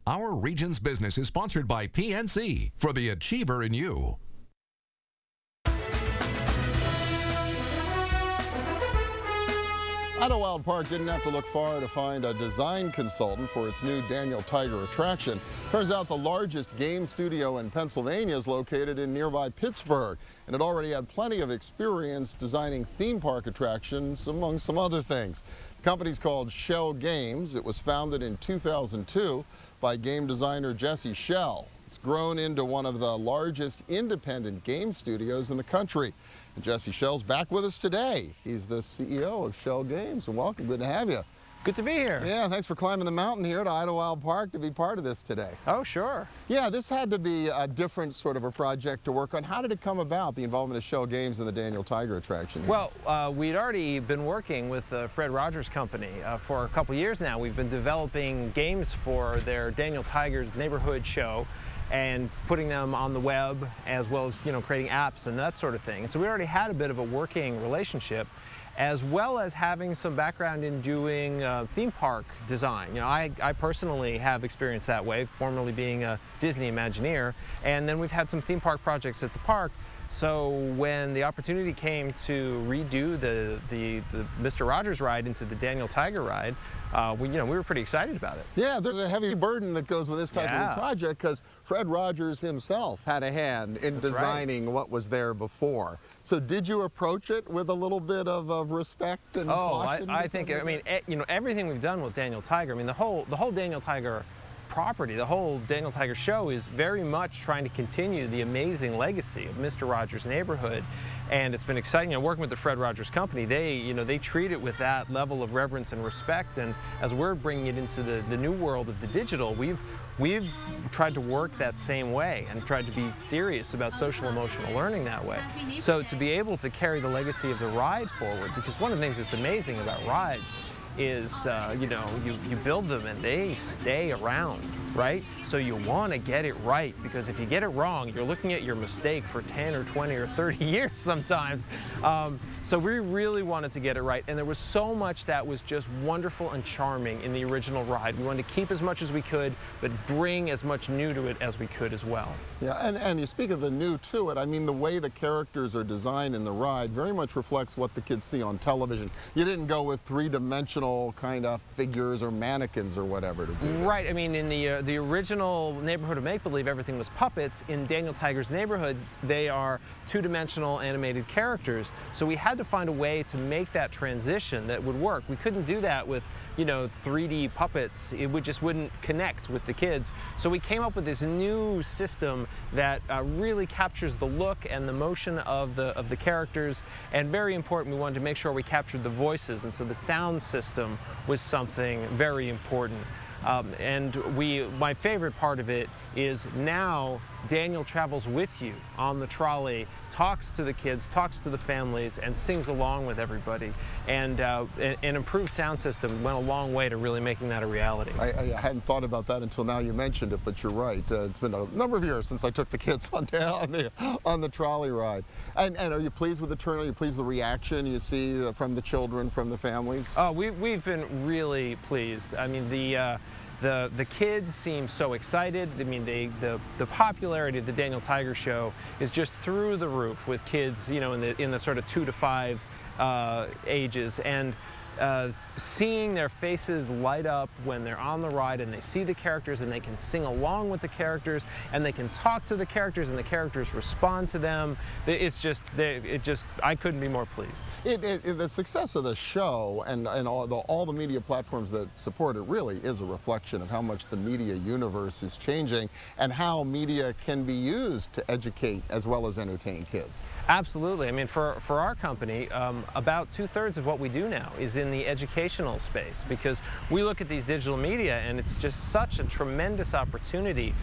Our region's business is sponsored by PNC for the achiever in you. Idlewild Park didn't have to look far to find a design consultant for its new Daniel Tiger attraction. Turns out the largest game studio in Pennsylvania is located in nearby Pittsburgh, and it already had plenty of experience designing theme park attractions, among some other things. The company's called Schell Games. It was founded in 2002 by game designer Schell. It's grown into one of the largest independent game studios in the country. And Schell's back with us today. He's the CEO of Schell Games, and welcome. Good to have you. Good to be here. Yeah, thanks for climbing the mountain here to Idlewild Park to be part of this today. Oh, sure. Yeah, this had to be a different sort of a project to work on. How did it come about, the involvement of Schell Games and the Daniel Tiger attraction here? Well, we'd already been working with the Fred Rogers Company for a couple years now. We've been developing games for their Daniel Tiger's neighborhood show and putting them on the web, as well as, creating apps and that sort of thing. And so we already had a bit of a working relationship, as well as having some background in doing theme park design. I personally have experience that way, formerly being a Disney Imagineer, and then we've had some theme park projects at the park. So when the opportunity came to redo the Mr. Rogers ride into the Daniel Tiger ride, we were pretty excited about it. Yeah, there's a heavy burden that goes with this type of a project, because Fred Rogers himself had a hand in designing what was there before. So did you approach it with a little bit of respect and caution? I think, everything we've done with Daniel Tiger, the whole Daniel Tiger property, the whole Daniel Tiger show is very much trying to continue the amazing legacy of Mr. Rogers' Neighborhood. And it's been exciting. Working with the Fred Rogers Company, they treat it with that level of reverence and respect. And as we're bringing it into the new world of the digital, we've tried to work that same way and tried to be serious about social emotional learning that way. So to be able to carry the legacy of the ride forward, because one of the things that's amazing about rides is, you build them and they stay around, right? So you want to get it right, because if you get it wrong, you're looking at your mistake for 10 or 20 or 30 years sometimes. So we really wanted to get it right, and there was so much that was just wonderful and charming in the original ride. We wanted to keep as much as we could, but bring as much new to it as we could as well. Yeah, and you speak of the new to it. The way the characters are designed in the ride very much reflects what the kids see on television. You didn't go with three-dimensional kind of figures or mannequins or whatever to do this. Right. In the original Neighborhood of Make-Believe, everything was puppets. In Daniel Tiger's Neighborhood, they are two-dimensional animated characters. So we had to find a way to make that transition that would work. We couldn't do that with 3D puppets. It just wouldn't connect with the kids. So we came up with this new system that really captures the look and the motion of the characters, and very important, we wanted to make sure we captured the voices, and so the sound system was something very important. And my favorite part of it is now Daniel travels with you on the trolley, talks to the kids, talks to the families, and sings along with everybody. And an improved sound system went a long way to really making that a reality. I hadn't thought about that until now you mentioned it, but you're right. It's been a number of years since I took the kids on the trolley ride. And are you pleased with the turn? Are you pleased with the reaction you see from the children, from the families? Oh, we've been really pleased. The kids seem so excited. The popularity of the Daniel Tiger show is just through the roof with kids, in the sort of 2 to 5 ages, and seeing their faces light up when they're on the ride and they see the characters and they can sing along with the characters and they can talk to the characters and the characters respond to them. I couldn't be more pleased. The success of the show and all the media platforms that support it really is a reflection of how much the media universe is changing and how media can be used to educate as well as entertain kids. Absolutely. For our company, about 2/3 of what we do now is in the educational space, because we look at these digital media and it's just such a tremendous opportunity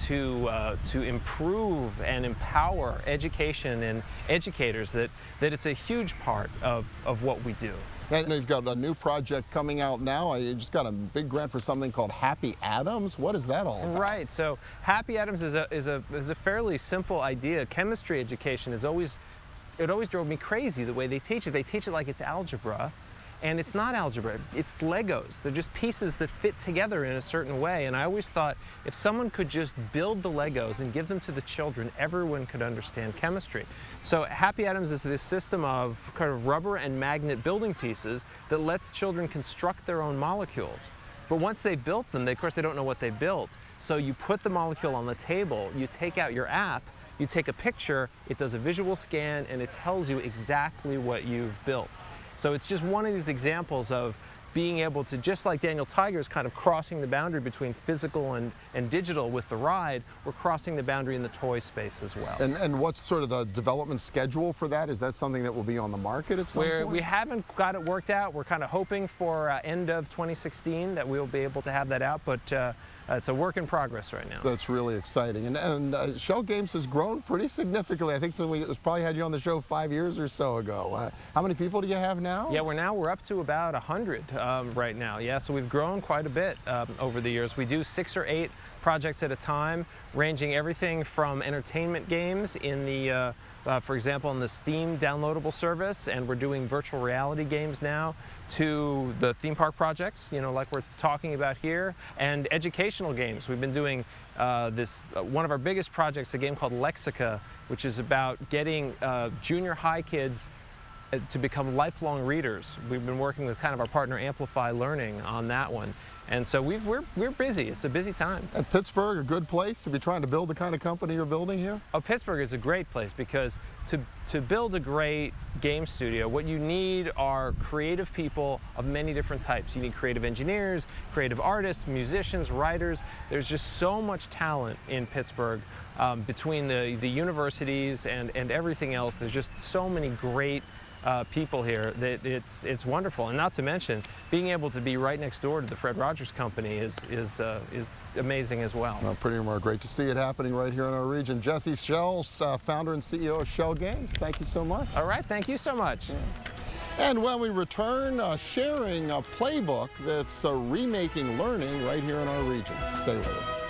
to improve and empower education and educators that it's a huge part of what we do. And you've got a new project coming out now. You just got a big grant for something called Happy Atoms. What is that all about? Right. So Happy Atoms is a fairly simple idea. Chemistry education it always drove me crazy the way they teach it. They teach it like it's algebra, And it's not algebra, it's Legos. They're just pieces that fit together in a certain way. And I always thought if someone could just build the Legos and give them to the children, everyone could understand chemistry. So Happy Atoms is this system of kind of rubber and magnet building pieces that lets children construct their own molecules. But once they built them, of course they don't know what they built. So you put the molecule on the table, you take out your app, you take a picture, it does a visual scan, and it tells you exactly what you've built. So it's just one of these examples of being able to, just like Daniel Tiger's kind of crossing the boundary between physical and digital with the ride, we're crossing the boundary in the toy space as well. And what's sort of the development schedule for that? Is that something that will be on the market at some point? We haven't got it worked out. We're kind of hoping for end of 2016 that we'll be able to have that out, but it's a work in progress right now. That's really exciting. And Schell Games has grown pretty significantly. I think so we probably had you on the show 5 years or so ago. How many people do you have now? Yeah, we're up to about 100 right now. Yeah, so we've grown quite a bit over the years. We do 6 or 8 projects at a time, ranging everything from entertainment games in the for example, in the Steam downloadable service, and we're doing virtual reality games now, to the theme park projects, you know, like we're talking about here, and educational games. We've been doing one of our biggest projects, a game called Lexica, which is about getting junior high kids to become lifelong readers. We've been working with kind of our partner Amplify Learning on that one. And so we're busy. It's a busy time. And Pittsburgh, a good place to be trying to build the kind of company you're building here? Oh, Pittsburgh is a great place because to build a great game studio, what you need are creative people of many different types. You need creative engineers, creative artists, musicians, writers. There's just so much talent in Pittsburgh between the universities and everything else. There's just so many great people here that it's wonderful. And not to mention, being able to be right next door to the Fred Rogers Company is amazing as well. Well, pretty more great to see it happening right here in our region. Jesse Schell, founder and CEO of Schell Games. Thank you so much. All right, thank you so much. Yeah. And when we return, sharing a playbook that's remaking learning right here in our region. Stay with us.